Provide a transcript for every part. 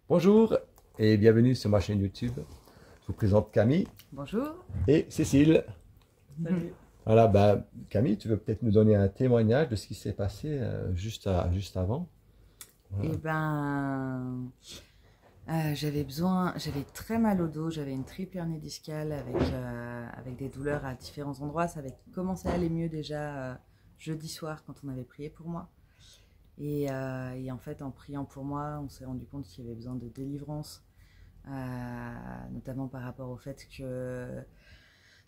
Bonjour et bienvenue sur ma chaîne YouTube. Je vous présente Camille. Bonjour. Et Cécile. Salut. Voilà, Camille, tu veux peut-être nous donner un témoignage de ce qui s'est passé juste avant. Voilà. Eh ben, j'avais très mal au dos, j'avais une triple hernie discale avec des douleurs à différents endroits. Ça avait commencé à aller mieux déjà jeudi soir quand on avait prié pour moi. Et en fait, en priant pour moi, on s'est rendu compte qu'il y avait besoin de délivrance, notamment par rapport au fait que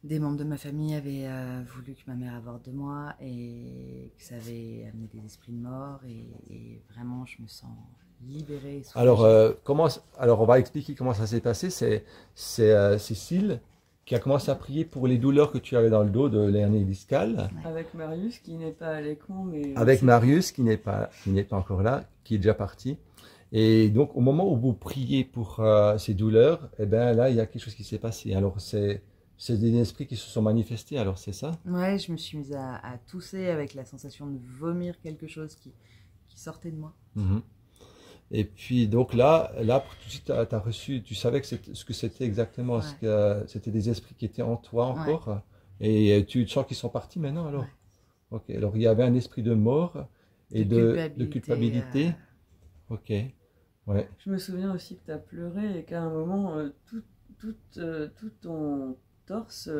des membres de ma famille avaient voulu que ma mère avorte de moi et que ça avait amené des esprits de mort. Et vraiment, je me sens libérée. Alors, on va expliquer comment ça s'est passé. C'est Cécile qui a commencé à prier pour les douleurs que tu avais dans le dos de l'hernie discale. Avec Marius qui n'est pas à l'écran, mais... Avec Marius qui n'est pas encore là, qui est déjà parti. Et donc, au moment où vous priez pour ces douleurs, eh ben là, il y a quelque chose qui s'est passé. Alors, c'est des esprits qui se sont manifestés, alors c'est ça? Ouais, je me suis mise à tousser avec la sensation de vomir quelque chose qui sortait de moi. Mm-hmm. Et puis donc là tout de suite, tu as reçu, tu savais que ce que c'était exactement, Ouais. c'était des esprits qui étaient en toi encore. Ouais. Et tu sens qu'ils sont partis maintenant alors? Ouais. Ok, alors il y avait un esprit de mort et de culpabilité. Ok, ouais. Je me souviens aussi que tu as pleuré et qu'à un moment, tout ton torse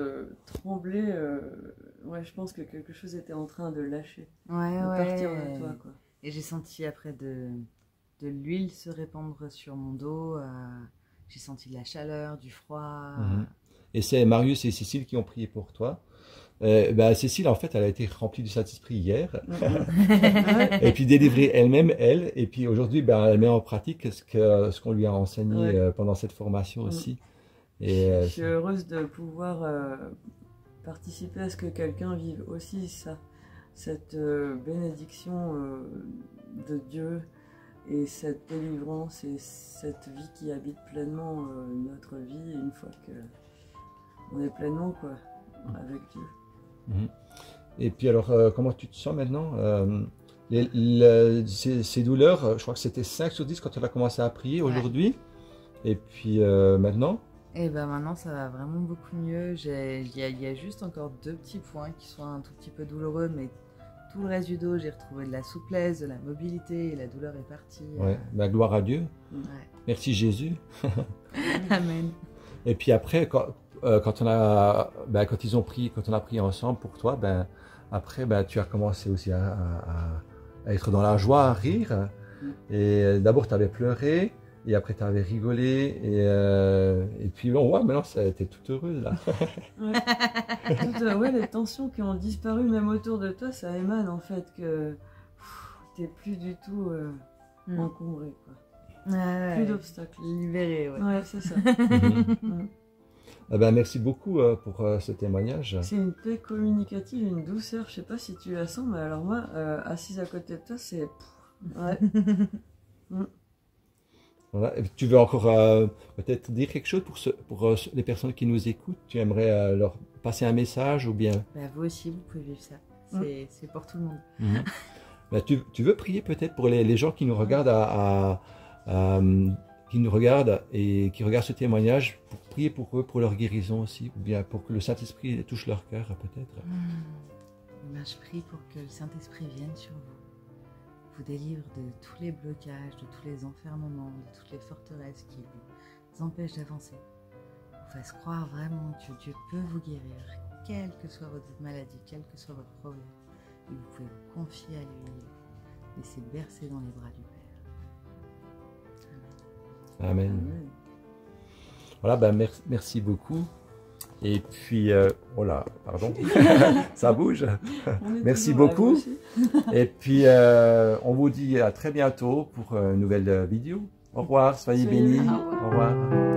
tremblait. Ouais, je pense que quelque chose était en train de lâcher, de partir de toi, quoi. Et j'ai senti après de l'huile se répandre sur mon dos. J'ai senti de la chaleur, du froid. Et c'est Marius et Cécile qui ont prié pour toi. Cécile, en fait, elle a été remplie du Saint-Esprit hier. Et puis délivrée elle-même, et puis aujourd'hui, elle met en pratique ce qu'on lui a enseigné pendant cette formation aussi. Et, je suis heureuse de pouvoir participer à ce que quelqu'un vive aussi ça, cette bénédiction de Dieu et cette délivrance et cette vie qui habite pleinement notre vie une fois qu'on est pleinement avec Dieu. Et puis alors, comment tu te sens maintenant? Ces douleurs, je crois que c'était 5 sur 10 quand on a commencé à prier aujourd'hui. Et puis maintenant? Et maintenant ça va vraiment beaucoup mieux. Il y a juste encore 2 petits points qui sont un tout petit peu douloureux, mais tout le reste du dos, j'ai retrouvé de la souplesse, de la mobilité, et la douleur est partie. Ouais, gloire à Dieu. Merci Jésus. Amen. Et puis après, quand on a prié ensemble pour toi, après tu as commencé aussi à être dans la joie, à rire. Et d'abord tu avais pleuré, et après tu avais rigolé, et puis on voit maintenant tu es toute heureuse là. Les tensions qui ont disparu même autour de toi, ça émane en fait que tu n'es plus du tout encombré, quoi. Plus d'obstacles. Libéré, ouais, c'est ça. Merci beaucoup pour ce témoignage. C'est une paix communicative, une douceur, je sais pas si tu la sens, mais alors moi, assise à côté de toi, c'est... Ouais. Voilà. Tu veux encore peut-être dire quelque chose pour les personnes qui nous écoutent? Tu aimerais leur passer un message ou bien? Vous aussi, vous pouvez vivre ça. C'est pour tout le monde. Tu veux prier peut-être pour les gens qui nous regardent qui nous regardent et qui regardent ce témoignage, pour prier pour eux, pour leur guérison aussi, ou bien pour que le Saint-Esprit touche leur cœur peut-être? Je prie pour que le Saint-Esprit vienne sur vous délivre de tous les blocages, de tous les enfermements, de toutes les forteresses qui vous empêchent d'avancer. Vous fasse croire vraiment que Dieu peut vous guérir, quelle que soit votre maladie, quel que soit votre problème. Et vous pouvez vous confier à lui, laisser bercer dans les bras du Père. Amen. Amen. Voilà, merci beaucoup. Et puis, pardon, ça bouge. Merci beaucoup. Et puis, on vous dit à très bientôt pour une nouvelle vidéo. Au revoir, soyez bénis. Au revoir.